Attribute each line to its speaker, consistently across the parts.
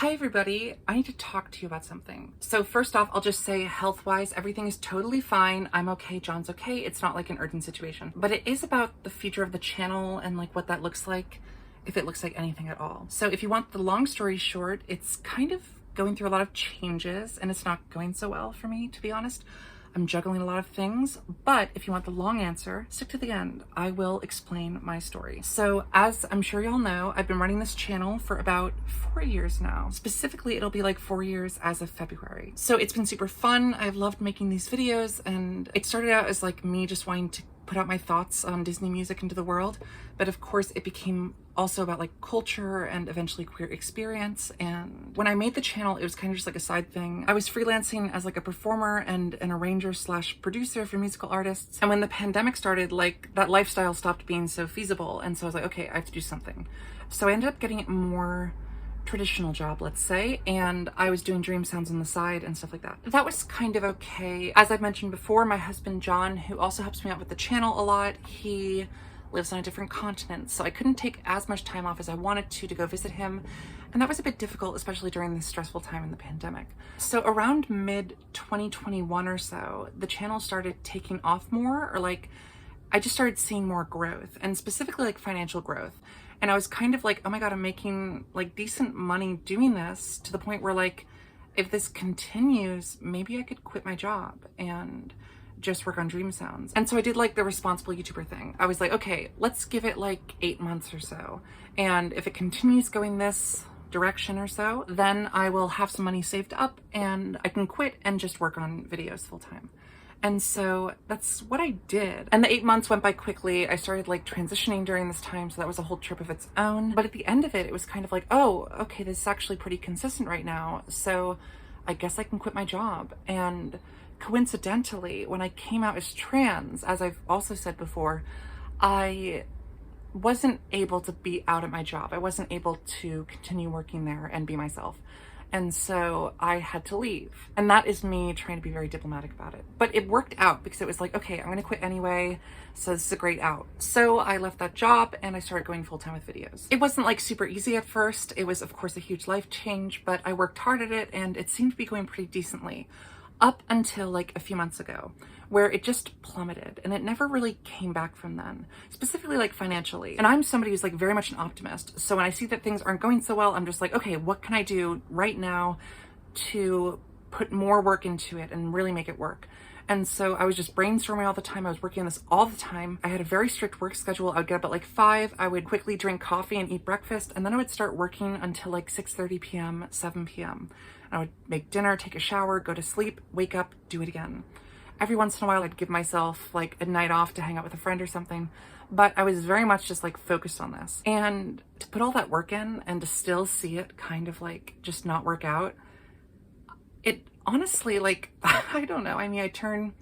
Speaker 1: Hi everybody, I need to talk to you about something. So first off, I'll just say health-wise, everything is totally fine. I'm okay, John's okay. It's not like an urgent situation, but it is about the future of the channel and like what that looks like, if it looks like anything at all. So if you want the long story short, it's kind of going through a lot of changes and it's not going so well for me, to be honest. I'm juggling a lot of things, but if you want the long answer, stick to the end. I will explain my story. So as I'm sure y'all know, I've been running this channel for about 4 years now. Specifically, it'll be like 4 years as of February. So it's been super fun. I've loved making these videos, and it started out as like me just wanting to put out my thoughts on Disney music into the world. But of course it became also about like culture and eventually queer experience. And when I made the channel, it was kind of just like a side thing. I was freelancing as like a performer and an arranger slash producer for musical artists. And when the pandemic started, like that lifestyle stopped being so feasible. And so I was like, okay, I have to do something. So I ended up getting a more traditional job, let's say, and I was doing dream sounds on the side and stuff like that. That was kind of okay. As I've mentioned before, my husband John, who also helps me out with the channel a lot, he lives on a different continent, so I couldn't take as much time off as I wanted to go visit him, and that was a bit difficult, especially during this stressful time in the pandemic. So around mid 2021 or so, the channel started taking off more, or like I just started seeing more growth, and specifically like financial growth. And I was kind of like, oh my God, I'm making like decent money doing this, to the point where like, if this continues, maybe I could quit my job and just work on dream sounds. And so I did like the responsible YouTuber thing. I was like, okay, let's give it like 8 months or so. And if it continues going this direction or so, then I will have some money saved up and I can quit and just work on videos full time. And so that's what I did. And the 8 months went by quickly. I started like transitioning during this time, so that was a whole trip of its own. But at the end of it, it was kind of like, oh, okay, this is actually pretty consistent right now. So I guess I can quit my job. And coincidentally, when I came out as trans, as I've also said before, I wasn't able to be out at my job. I wasn't able to continue working there and be myself. And so I had to leave. And that is me trying to be very diplomatic about it. But it worked out because it was like, okay, I'm gonna quit anyway, so this is a great out. So I left that job and I started going full time with videos. It wasn't like super easy at first. It was of course a huge life change, but I worked hard at it and it seemed to be going pretty decently. Up until like a few months ago, where it just plummeted and it never really came back from then, specifically like financially. And I'm somebody who's like very much an optimist. So when I see that things aren't going so well, I'm just like, okay, what can I do right now to put more work into it and really make it work? And so I was just brainstorming all the time. I was working on this all the time. I had a very strict work schedule. I would get up at like 5, I would quickly drink coffee and eat breakfast, and then I would start working until like 6:30 p.m., 7 p.m. I would make dinner, take a shower, go to sleep, wake up, do it again. Every once in a while, I'd give myself like a night off to hang out with a friend or something, but I was very much just like focused on this. And to put all that work in and to still see it kind of like just not work out, it honestly, like, I don't know. I mean, I turn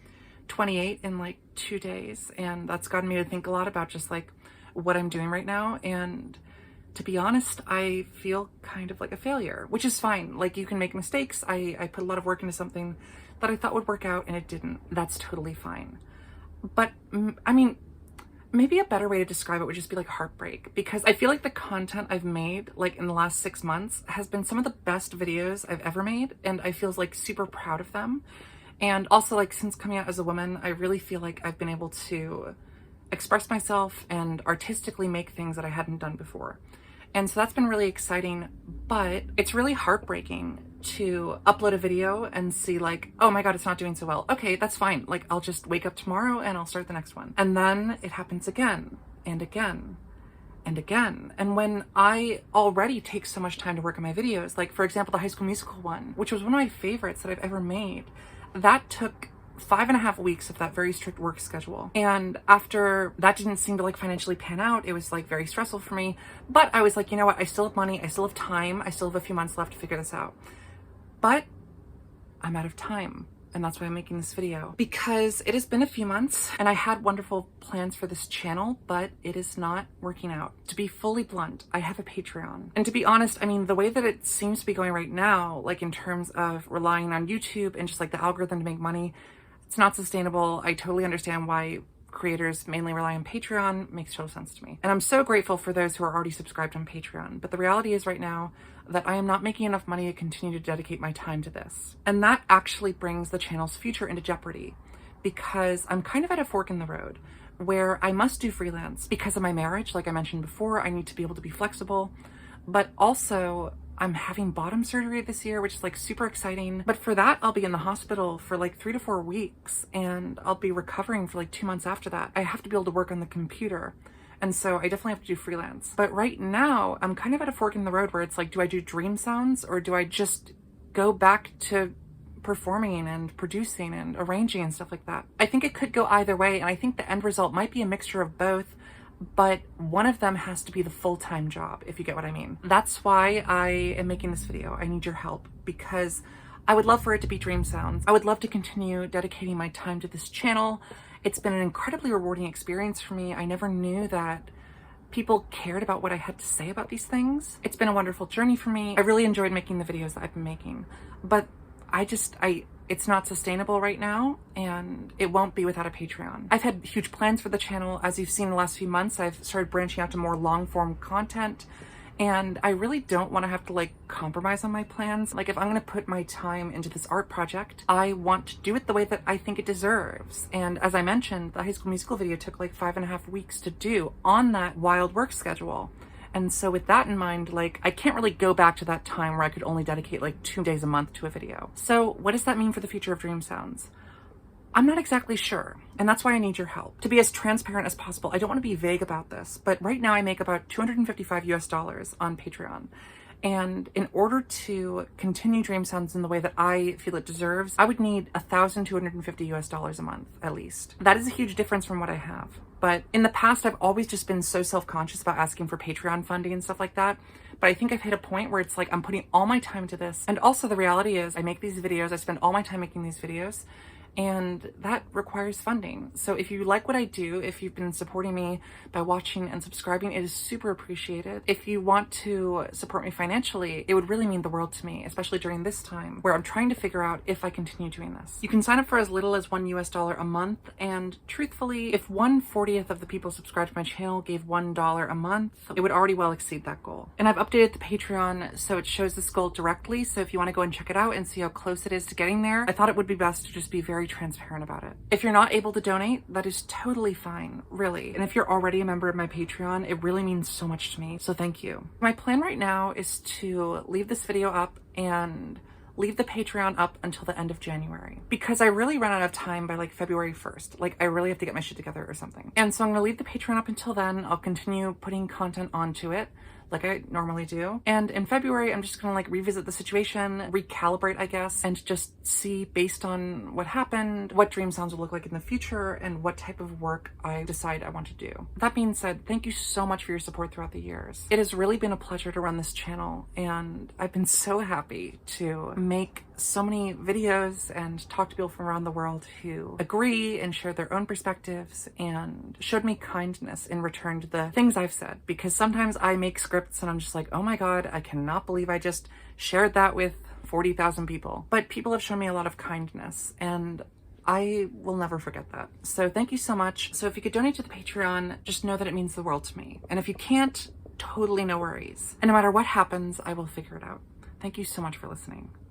Speaker 1: 28 in like 2 days, and that's gotten me to think a lot about just like what I'm doing right now. And to be honest, I feel kind of like a failure, which is fine. Like, you can make mistakes. I put a lot of work into something that I thought would work out and it didn't. That's totally fine. But I mean, maybe a better way to describe it would just be like heartbreak, because I feel like the content I've made like in the last 6 months has been some of the best videos I've ever made, and I feel like super proud of them. And also, like, since coming out as a woman, I really feel like I've been able to express myself and artistically make things that I hadn't done before. And so that's been really exciting, but it's really heartbreaking to upload a video and see like, oh my God, it's not doing so well. Okay, that's fine. Like, I'll just wake up tomorrow and I'll start the next one. And then it happens again and again and again. And when I already take so much time to work on my videos, like for example, the High School Musical one, which was one of my favorites that I've ever made, that took 5.5 weeks of that very strict work schedule. And after that didn't seem to like financially pan out, it was like very stressful for me. But I was like, you know what? I still have money. I still have time. I still have a few months left to figure this out. But I'm out of time. And that's why I'm making this video, because it has been a few months and I had wonderful plans for this channel, but it is not working out. To be fully blunt, I have a Patreon. And to be honest, I mean, the way that it seems to be going right now, like in terms of relying on YouTube and just like the algorithm to make money, it's not sustainable. I totally understand why creators mainly rely on Patreon. Makes total sense to me. And I'm so grateful for those who are already subscribed on Patreon. But the reality is right now, that I am not making enough money to continue to dedicate my time to this. And that actually brings the channel's future into jeopardy because I'm kind of at a fork in the road where I must do freelance because of my marriage. Like I mentioned before, I need to be able to be flexible, but also I'm having bottom surgery this year, which is like super exciting. But for that, I'll be in the hospital for like 3 to 4 weeks and I'll be recovering for like 2 months after that. I have to be able to work on the computer. And so I definitely have to do freelance. But right now I'm kind of at a fork in the road where it's like, do I do dream sounds or do I just go back to performing and producing and arranging and stuff like that? I think it could go either way. And I think the end result might be a mixture of both, but one of them has to be the full-time job, if you get what I mean. That's why I am making this video. I need your help because I would love for it to be dream sounds. I would love to continue dedicating my time to this channel. It's been an incredibly rewarding experience for me. I never knew that people cared about what I had to say about these things. It's been a wonderful journey for me. I really enjoyed making the videos that I've been making, but it's not sustainable right now and it won't be without a Patreon. I've had huge plans for the channel. As you've seen in the last few months, I've started branching out to more long form content and I really don't want to have to like compromise on my plans. Like if I'm going to put my time into this art project, I want to do it the way that I think it deserves. And as I mentioned, the High School Musical video took like 5.5 weeks to do on that wild work schedule. And so with that in mind, like I can't really go back to that time where I could only dedicate like 2 days a month to a video. So what does that mean for the future of Dream Sounds? I'm not exactly sure. And that's why I need your help. To be as transparent as possible, I don't want to be vague about this, but right now I make about $255 US on Patreon. And in order to continue Dream Sounds in the way that I feel it deserves, I would need $1,250 US a month, at least. That is a huge difference from what I have. But in the past, I've always just been so self-conscious about asking for Patreon funding and stuff like that. But I think I've hit a point where it's like, I'm putting all my time to this. And also the reality is I make these videos, I spend all my time making these videos, and that requires funding. So if you like what I do, if you've been supporting me by watching and subscribing, it is super appreciated. If you want to support me financially, it would really mean the world to me, especially during this time where I'm trying to figure out if I continue doing this. You can sign up for as little as $1 US a month, and truthfully, if 1/40th of the people subscribed to my channel gave $1 a month, it would already well exceed that goal. And I've updated the Patreon so it shows this goal directly, so if you want to go and check it out and see how close it is to getting there, I thought it would be best to just be very transparent about it. If you're not able to donate, that is totally fine, really. And if you're already a member of my Patreon, it really means so much to me, so thank you. My plan right now is to leave this video up and leave the Patreon up until the end of January because I really run out of time by like February 1st. Like I really have to get my shit together or something. And so I'm gonna leave the Patreon up until then. I'll continue putting content onto it like I normally do. And in February, I'm just gonna like revisit the situation, recalibrate, I guess, and just see based on what happened, what Dream Sounds will look like in the future and what type of work I decide I want to do. That being said, thank you so much for your support throughout the years. It has really been a pleasure to run this channel and I've been so happy to make so many videos and talk to people from around the world who agree and share their own perspectives and showed me kindness in return to the things I've said. Because sometimes I make scripts and I'm just like, oh my God, I cannot believe I just shared that with 40,000 people. But people have shown me a lot of kindness and I will never forget that. So thank you so much. So if you could donate to the Patreon, just know that it means the world to me. And if you can't, totally no worries. And no matter what happens, I will figure it out. Thank you so much for listening.